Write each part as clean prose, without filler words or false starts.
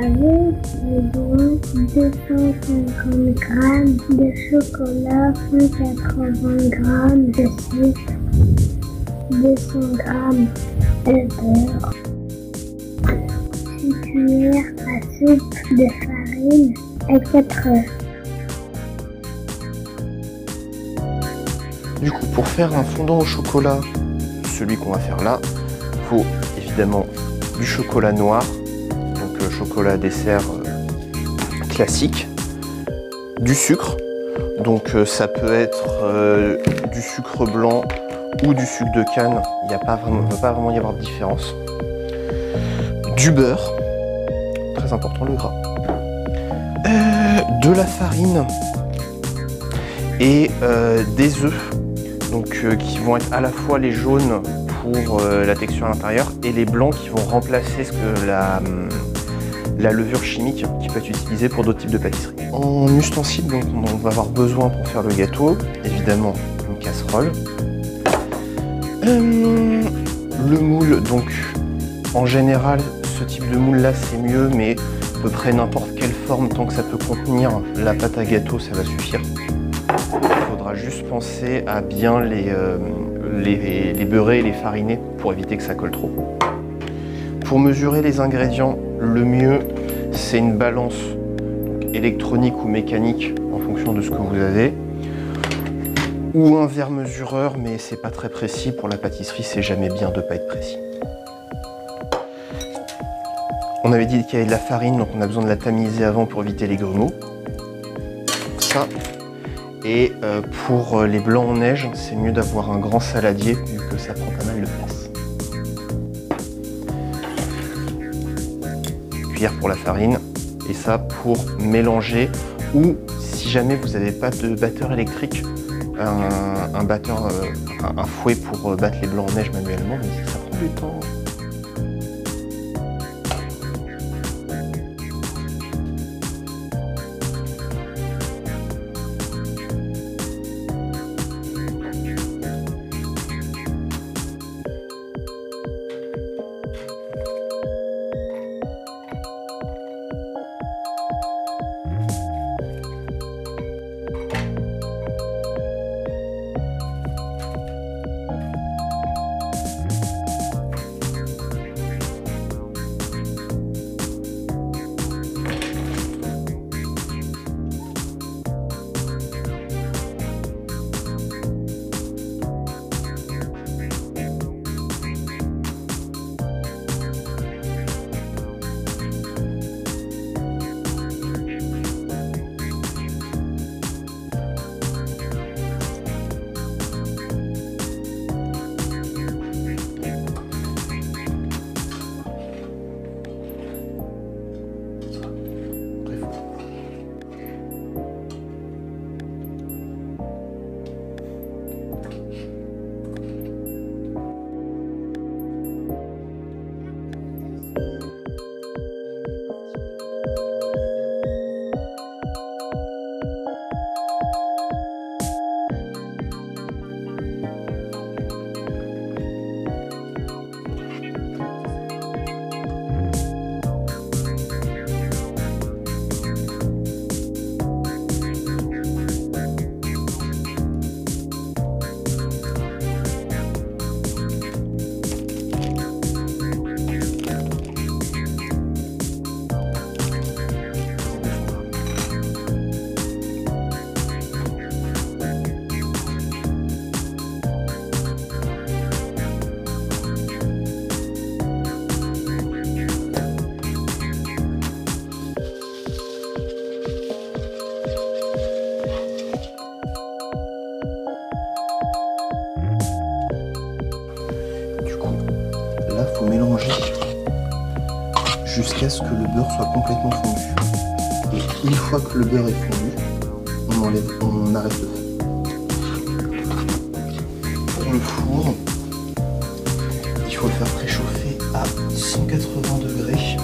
avons besoin de 250 grammes de chocolat, 180 grammes de sucre, 200 grammes de beurre, 6 cuillères à soupe de farine, etc. Du coup, pour faire un fondant au chocolat, celui qu'on va faire là, il faut évidemment du chocolat noir, donc chocolat dessert classique, du sucre, donc ça peut être du sucre blanc ou du sucre de canne, il ne va pas vraiment y avoir de différence, du beurre, très important le gras, de la farine et des œufs, donc qui vont être à la fois les jaunes pour la texture à l'intérieur et les blancs qui vont remplacer la levure chimique qui peut être utilisée pour d'autres types de pâtisseries. En ustensiles, donc, on va avoir besoin pour faire le gâteau, évidemment une casserole, le moule, donc en général ce type de moule là c'est mieux, mais à peu près n'importe quelle forme, tant que ça peut contenir la pâte à gâteau, ça va suffire. Il faudra juste penser à bien les beurrer et les fariner pour éviter que ça colle trop. Pour mesurer les ingrédients, le mieux c'est une balance électronique ou mécanique en fonction de ce que vous avez, ou un verre mesureur, mais c'est pas très précis. Pour la pâtisserie, c'est jamais bien de pas être précis. On avait dit qu'il y avait de la farine, donc on a besoin de la tamiser avant pour éviter les grumeaux. Ça. Et pour les blancs en neige, c'est mieux d'avoir un grand saladier vu que ça prend pas mal de place. Cuillère pour la farine et ça pour mélanger, ou si jamais vous n'avez pas de batteur électrique, un fouet pour battre les blancs en neige manuellement, mais si ça prend du temps. Faut mélanger jusqu'à ce que le beurre soit complètement fondu. Et une fois que le beurre est fondu, on arrête le feu. Pour le four, il faut le faire préchauffer à 180 degrés.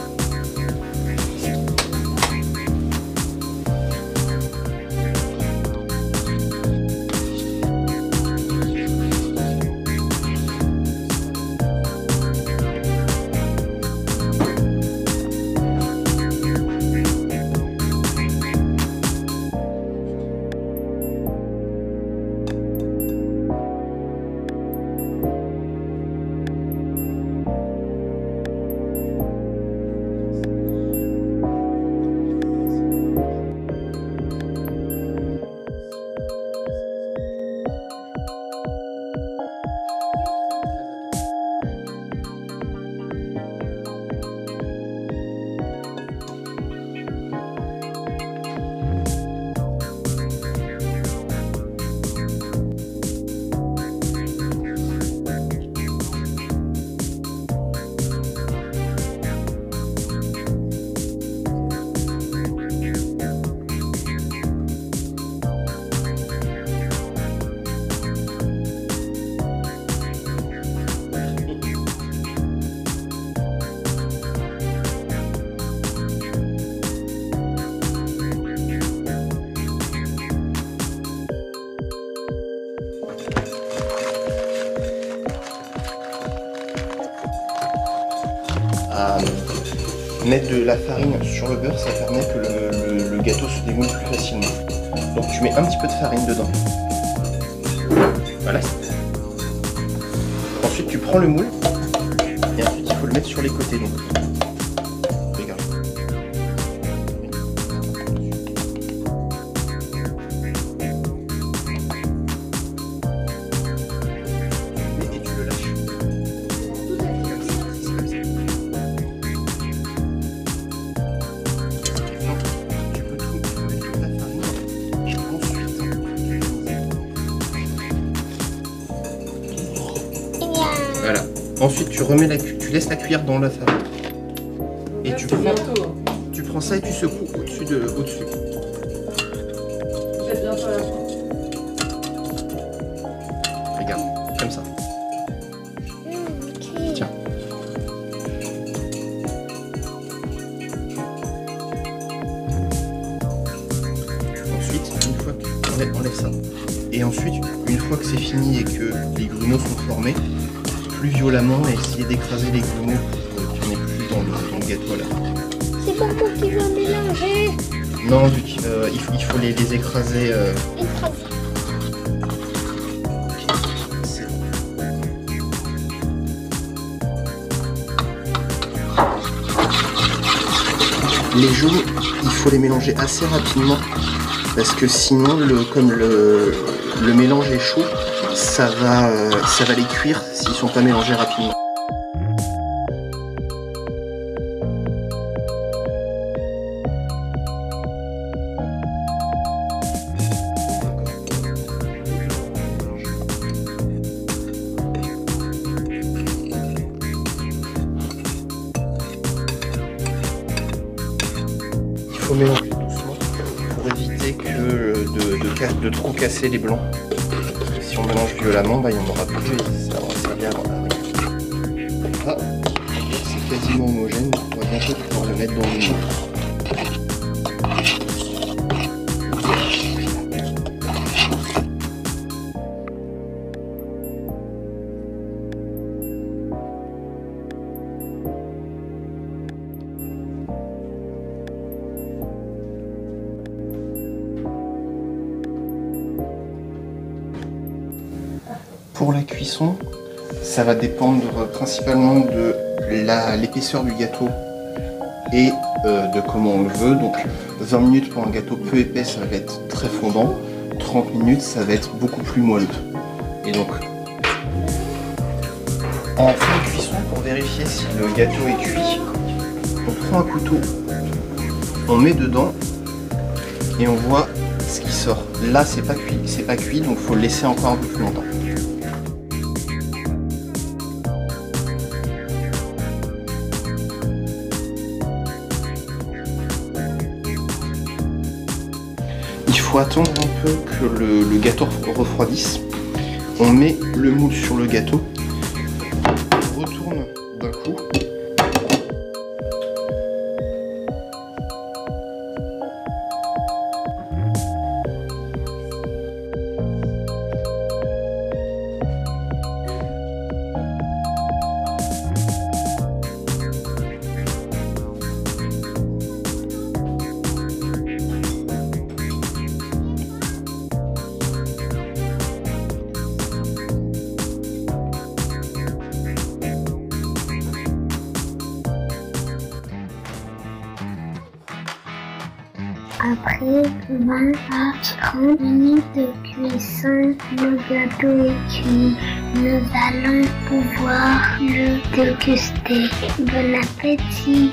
Mettre de la farine sur le beurre, ça permet que le gâteau se démoule plus facilement. Donc tu mets un petit peu de farine dedans. Voilà. Ensuite tu prends le moule et ensuite il faut le mettre sur les côtés. Donc. Regarde. Et tu le lâches. Voilà. Ensuite, tu remets tu laisses la cuillère dans la farine. Et tu prends ça et tu secoues au-dessus. Regarde, comme ça. Tiens. Ensuite, une fois que enlève ça. Et ensuite, une fois que c'est fini et que les grumeaux sont formés, plus violemment et essayer d'écraser les grumeaux pour qu'il n'y en ait plus dans le gâteau là. C'est pas moi qui vais mélanger. Non, il faut les écraser. Écraser. C'est bon. Les jaunes, il faut les mélanger assez rapidement parce que sinon, comme le mélange est chaud, ça va les cuire s'ils ne sont pas mélangés rapidement. Il faut mélanger doucement pour éviter de trop casser les blancs. Si on mélange violemment, il n'y en aura plus et ça va servir à rien. Ah, c'est quasiment homogène, on va bientôt pouvoir le mettre dans le moule. Pour la cuisson, ça va dépendre principalement de l'épaisseur du gâteau et de comment on le veut. Donc 20 minutes pour un gâteau peu épais, ça va être très fondant. 30 minutes, ça va être beaucoup plus moelleux. Et donc, en fin de cuisson, pour vérifier si le gâteau est cuit, on prend un couteau, on met dedans et on voit ce qui sort. Là, c'est pas cuit, donc il faut le laisser encore un peu plus longtemps. Il faut attendre un peu que le gâteau refroidisse. On met le moule sur le gâteau, on retourne d'un coup. Après 20 à 30 minutes de cuisson, le gâteau est cuit. Nous allons pouvoir le déguster. Bon appétit!